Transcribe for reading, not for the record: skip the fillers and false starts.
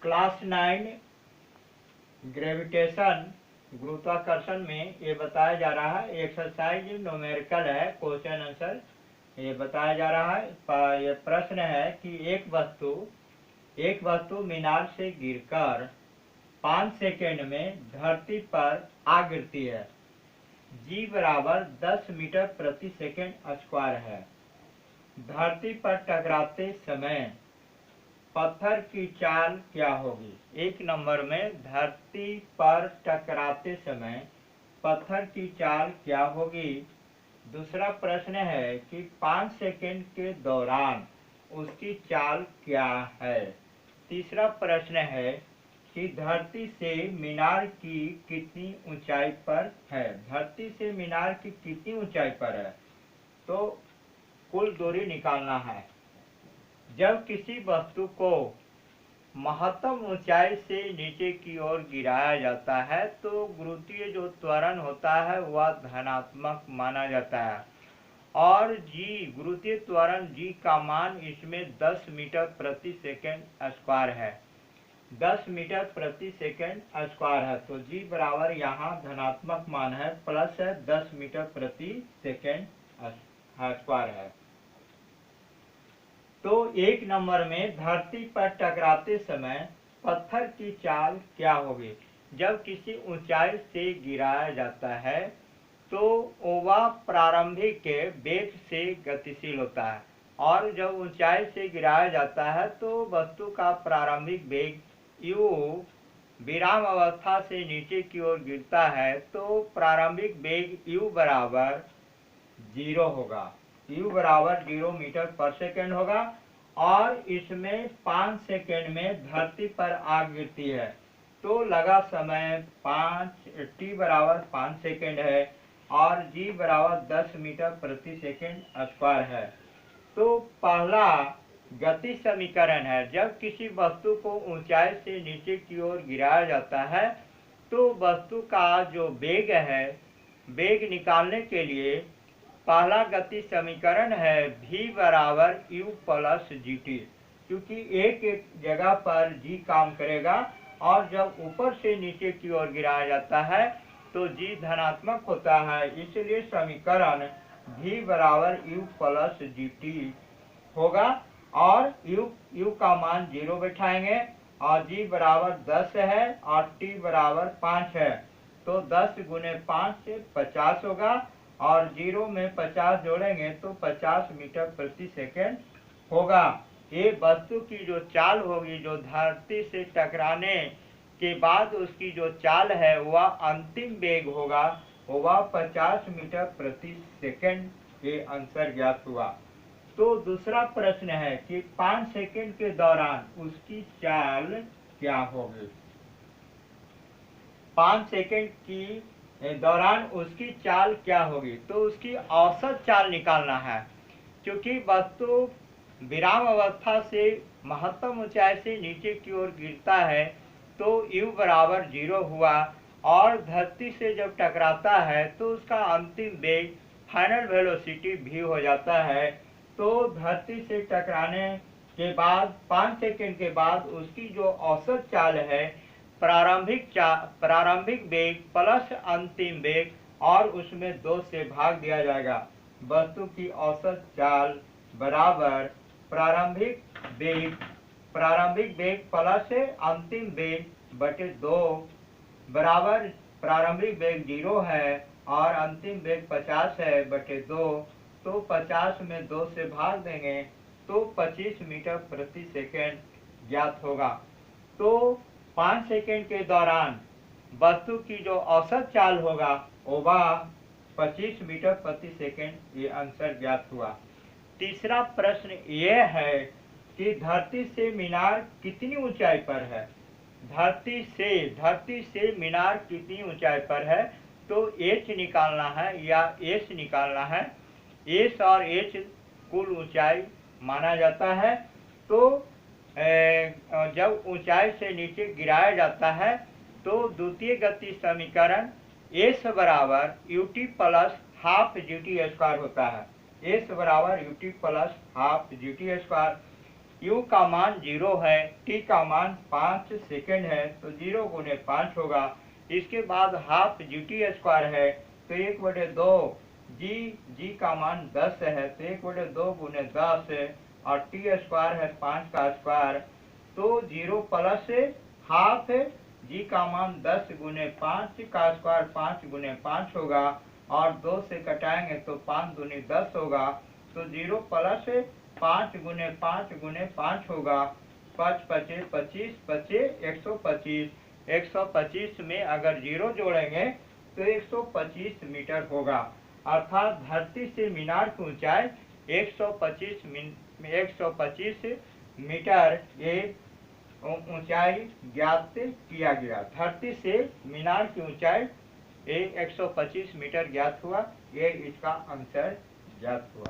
Class 9 gravitation गुरुत्वाकर्षण में ये बताया जा रहा है। एक्सरसाइज न्यूमेरिकल है, क्वेश्चन आंसर ये बताया जा रहा है। ये प्रश्न है कि एक वस्तु मीनार से गिरकर 5 सेकेंड में धरती पर आ गिरती है। जी बराबर 10 मीटर प्रति सेकेंड स्क्वायर है। धरती पर टकराते समय पत्थर की चाल क्या होगी? एक नंबर में धरती पर टकराते समय पत्थर की चाल क्या होगी। दूसरा प्रश्न है कि 5 सेकेंड के दौरान उसकी चाल क्या है। तीसरा प्रश्न है कि धरती से मीनार की कितनी ऊंचाई पर है। धरती से मीनार की कितनी ऊंचाई पर है, तो कुल दूरी निकालना है। जब किसी वस्तु को महत्तम ऊंचाई से नीचे की ओर गिराया जाता है तो गुरुत्वीय जो त्वरण होता है वह धनात्मक माना जाता है और जी गुरुत्वीय त्वरण जी का मान इसमें 10 मीटर प्रति सेकेंड स्क्वायर है। 10 मीटर प्रति सेकेंड स्क्वायर है, तो जी बराबर यहाँ धनात्मक मान है, प्लस है 10 मीटर प्रति सेकेंड स्क्वायर है। तो एक नंबर में धरती पर टकराते समय पत्थर की चाल क्या होगी। जब किसी ऊंचाई से गिराया जाता है तो वह प्रारंभिक वेग से गतिशील होता है और जब ऊंचाई से गिराया जाता है तो वस्तु का प्रारंभिक वेग u विराम अवस्था से नीचे की ओर गिरता है तो प्रारंभिक वेग u बराबर 0 होगा। u बराबर 0 मीटर पर सेकेंड होगा और इसमें 5 सेकेंड में धरती पर आग गिरती है तो लगा समय t बराबर 5 सेकेंड है और g बराबर 10 मीटर प्रति सेकेंड स्क्वायर है। तो पहला गति समीकरण है, जब किसी वस्तु को ऊंचाई से नीचे की ओर गिराया जाता है तो वस्तु का जो वेग है, वेग निकालने के लिए पहला गति समीकरण है v बराबर u प्लस जी टी, क्योंकि एक जगह पर g काम करेगा और जब ऊपर से नीचे की ओर गिराया जाता है तो g धनात्मक होता है, इसलिए समीकरण v बराबर u प्लस जी टी होगा और u का मान 0 बैठाएंगे और g बराबर 10 है और t बराबर 5 है, तो 10 गुने 5 से 50 होगा और 0 में 50 जोड़ेंगे तो 50 मीटर प्रति सेकेंड होगा। ये वस्तु की जो चाल होगी, जो धरती से टकराने के बाद उसकी जो चाल है वह अंतिम वेग होगा, वह 50 मीटर प्रति सेकेंड। ये आंसर ज्ञात हुआ। तो दूसरा प्रश्न है कि 5 सेकेंड के दौरान उसकी चाल क्या होगी। 5 सेकेंड की दौरान उसकी चाल क्या होगी, तो उसकी औसत चाल निकालना है। क्योंकि वस्तु विराम अवस्था से महत्तम ऊंचाई से नीचे की ओर गिरता है तो u बराबर 0 हुआ और धरती से जब टकराता है तो उसका अंतिम वेग फाइनल वेलोसिटी v हो जाता है। तो धरती से टकराने के बाद 5 सेकेंड के बाद उसकी जो औसत चाल है, प्रारंभिक वेग प्लस अंतिम वेग और उसमें 2 से भाग दिया जाएगा। वस्तु की औसत चाल बराबर प्रारंभिक वेग प्लस अंतिम वेग बटे 2 बराबर प्रारंभिक वेग 0 है और अंतिम वेग 50 है बटे 2, तो 50 में 2 से भाग देंगे तो 25 मीटर प्रति सेकेंड ज्ञात होगा। तो 5 सेकेंड के दौरान वस्तु की जो औसत चाल होगा वह 25 मीटर प्रति सेकेंड। ये आंसर ज्ञात हुआ। तीसरा प्रश्न यह है कि धरती से मीनार कितनी ऊंचाई पर है। धरती से मीनार कितनी ऊंचाई पर है, तो h निकालना है या s निकालना है। s और h कुल ऊंचाई माना जाता है। तो जब ऊंचाई से नीचे गिराया जाता है तो द्वितीय गति समीकरण s बराबर ut plus half G T square होता है। s बराबर ut plus half G T square. u का मान 0 है, t का मान 5 सेकेंड है, तो 0 गुने 5 होगा। इसके बाद हाफ GT² है, तो 1/2 जी का मान 10 है, तो 1/2 गुने 10 और t² है 5 का स्क्वायर, तो 0 प्लस हाफ जी का मान 10 गुने 5 का स्क्वायर 5 गुने 5 होगा, और 2 से कटाएंगे तो 5 दूनी 10 होगा, तो 0 प्लस 5 गुने 5 गुने 5 होगा, 5 पचे 25 पचे 125, 125 में अगर 0 जोड़ेंगे तो 125 मीटर होगा। अर्थात धरती से मीनार की ऊंचाई 125 मीटर ये ऊंचाई ज्ञात किया गया। धरती से मीनार की ऊंचाई 125 मीटर ज्ञात हुआ, ये इसका आंसर ज्ञात हुआ।